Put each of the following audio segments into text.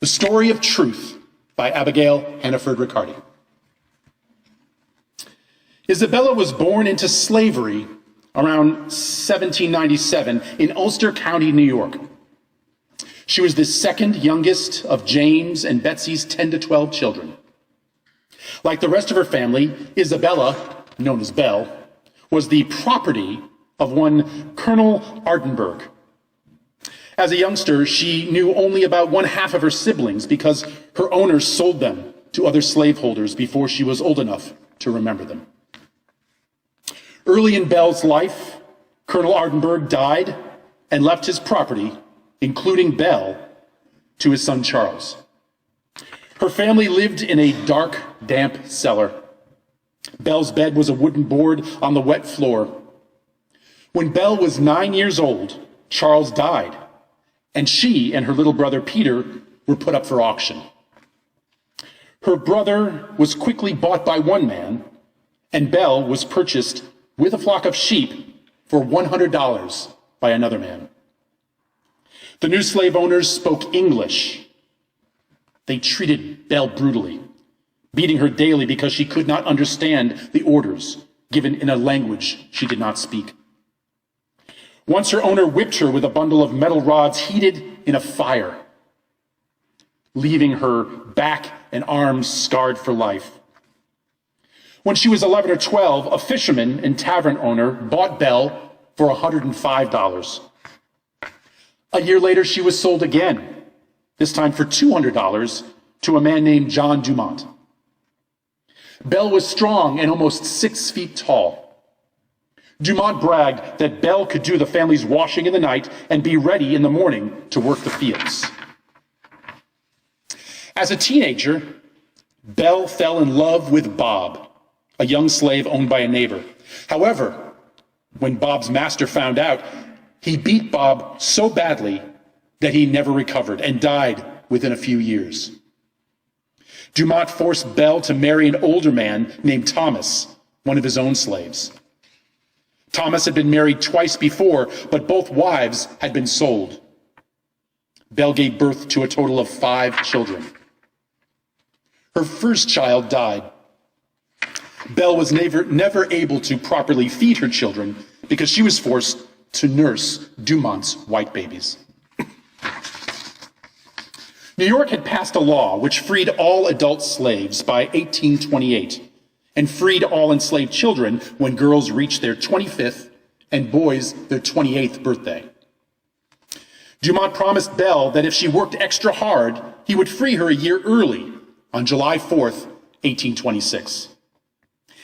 The Story of Truth by Abigail Hannaford-Ricardi. Isabella was born into slavery around 1797 in Ulster County, New York. She was the second youngest of James and Betsy's 10 to 12 children. Like the rest of her family, Isabella, known as Belle, was the property of one Colonel Ardenberg. As a youngster, she knew only about one half of her siblings because her owners sold them to other slaveholders before she was old enough to remember them. Early in Belle's life, Colonel Ardenberg died and left his property, including Belle, to his son Charles. Her family lived in a dark, damp cellar. Belle's bed was a wooden board on the wet floor. When Belle was 9 years old, Charles died, and she and her little brother Peter were put up for auction. Her brother was quickly bought by one man, and Belle was purchased with a flock of sheep for $100 by another man. The new slave owners spoke English. They treated Belle brutally, beating her daily because she could not understand the orders given in a language she did not speak. Once her owner whipped her with a bundle of metal rods heated in a fire, leaving her back and arms scarred for life. When she was 11 or 12, a fisherman and tavern owner bought Belle for $105. A year later, she was sold again, this time for $200 to a man named John Dumont. Belle was strong and almost 6 feet tall. Dumont bragged that Belle could do the family's washing in the night and be ready in the morning to work the fields. As a teenager, Belle fell in love with Bob, a young slave owned by a neighbor. However, when Bob's master found out, he beat Bob so badly that he never recovered and died within a few years. Dumont forced Belle to marry an older man named Thomas, one of his own slaves. Thomas had been married twice before, but both wives had been sold. Belle gave birth to a total of 5 children. Her first child died. Belle was never able to properly feed her children because she was forced to nurse Dumont's white babies. New York had passed a law which freed all adult slaves by 1828 and freed all enslaved children when girls reached their 25th and boys their 28th birthday. Dumont promised Belle that if she worked extra hard, he would free her a year early on July 4th, 1826,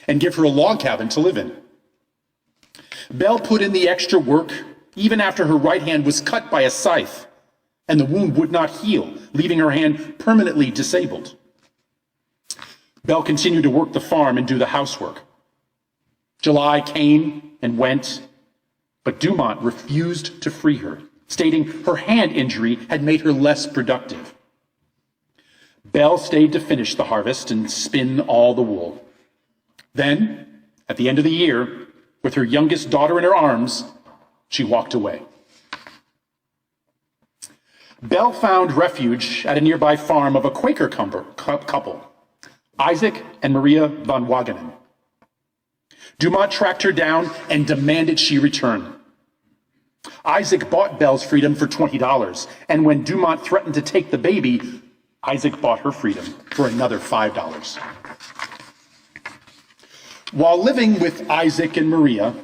and give her a log cabin to live in. Belle put in the extra work even after her right hand was cut by a scythe, and the wound would not heal, leaving her hand permanently disabled. Belle continued to work the farm and do the housework. July came and went, but Dumont refused to free her, stating her hand injury had made her less productive. Belle stayed to finish the harvest and spin all the wool. Then, at the end of the year, with her youngest daughter in her arms, she walked away. Belle found refuge at a nearby farm of a Quaker couple, Isaac and Maria von Wagenen. Dumont tracked her down and demanded she return. Isaac bought Belle's freedom for $20, and when Dumont threatened to take the baby, Isaac bought her freedom for another $5. While living with Isaac and Maria,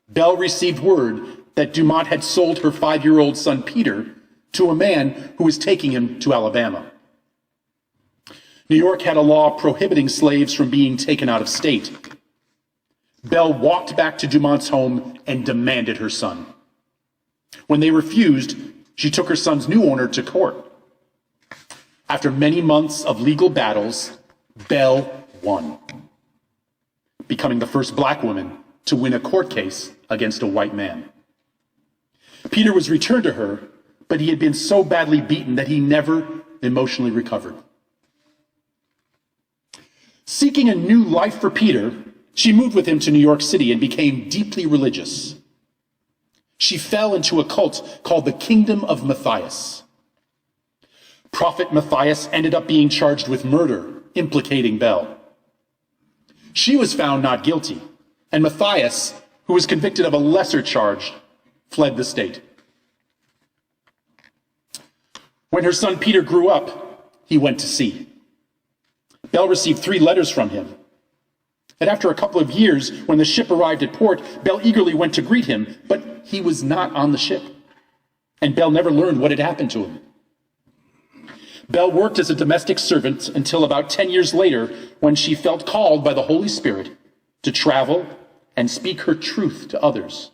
Belle received word that Dumont had sold her 5-year-old son Peter to a man who was taking him to Alabama. New York had a law prohibiting slaves from being taken out of state. Belle walked back to Dumont's home and demanded her son. When they refused, she took her son's new owner to court. After many months of legal battles, Belle won, becoming the first black woman to win a court case against a white man. Peter was returned to her, but he had been so badly beaten that he never emotionally recovered. Seeking a new life for Peter, she moved with him to New York City and became deeply religious. She fell into a cult called the Kingdom of Matthias. Prophet Matthias ended up being charged with murder, implicating Bell. She was found not guilty, and Matthias, who was convicted of a lesser charge, fled the state. When her son Peter grew up, he went to sea. Bell received 3 letters from him. And after a couple of years, when the ship arrived at port, Bell eagerly went to greet him, but he was not on the ship. And Bell never learned what had happened to him. Bell worked as a domestic servant until about 10 years later, when she felt called by the Holy Spirit to travel and speak her truth to others.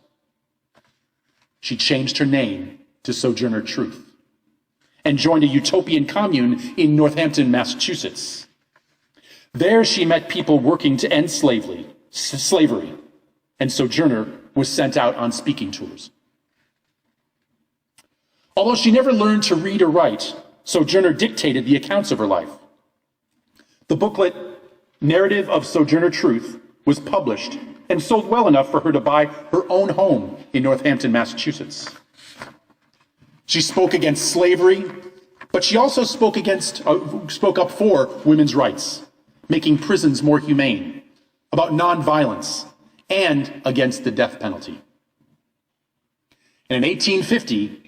She changed her name to Sojourner Truth and joined a utopian commune in Northampton, Massachusetts. There she met people working to end slavery, and Sojourner was sent out on speaking tours. Although she never learned to read or write, Sojourner dictated the accounts of her life. The booklet, Narrative of Sojourner Truth, was published and sold well enough for her to buy her own home in Northampton, Massachusetts. She spoke against slavery, but she also spoke up for women's rights, making prisons more humane, about nonviolence, and against the death penalty. And in 1850,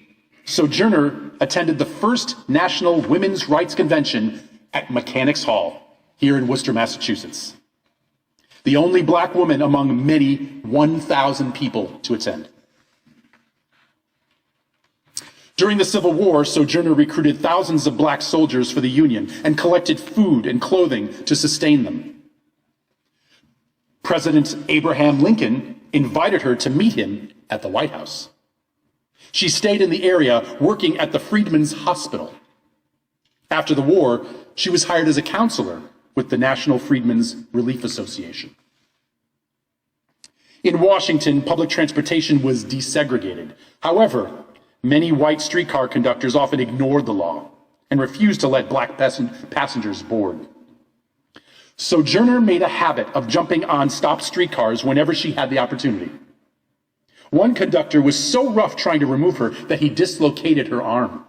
Sojourner attended the first National Women's Rights Convention at Mechanics Hall, here in Worcester, Massachusetts. The only black woman among many 1,000 people to attend. During the Civil War, Sojourner recruited thousands of black soldiers for the Union and collected food and clothing to sustain them. President Abraham Lincoln invited her to meet him at the White House. She stayed in the area working at the Freedmen's Hospital. After the war, she was hired as a counselor with the National Freedmen's Relief Association. In Washington, public transportation was desegregated. However, many white streetcar conductors often ignored the law and refused to let black passengers board. Sojourner made a habit of jumping on stopped streetcars whenever she had the opportunity. One conductor was so rough trying to remove her that he dislocated her arm.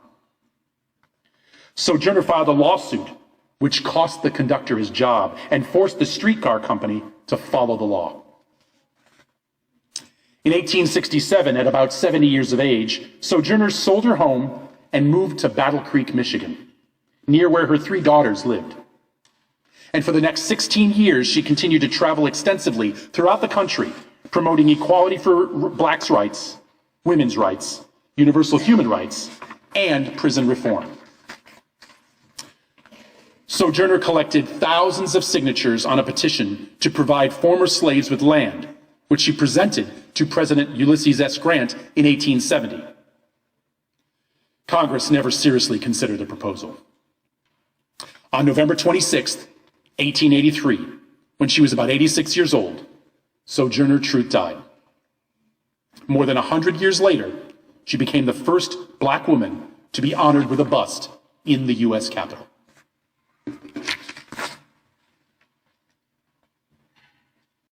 Sojourner filed a lawsuit, which cost the conductor his job and forced the streetcar company to follow the law. In 1867, at about 70 years of age, Sojourner sold her home and moved to Battle Creek, Michigan, near where her 3 daughters lived. And for the next 16 years, she continued to travel extensively throughout the country, promoting equality for blacks' rights, women's rights, universal human rights, and prison reform. Sojourner collected thousands of signatures on a petition to provide former slaves with land, which she presented to President Ulysses S. Grant in 1870. Congress never seriously considered the proposal. On November 26, 1883, when she was about 86 years old, Sojourner Truth died. More than 100 years later, she became the first black woman to be honored with a bust in the U.S. Capitol.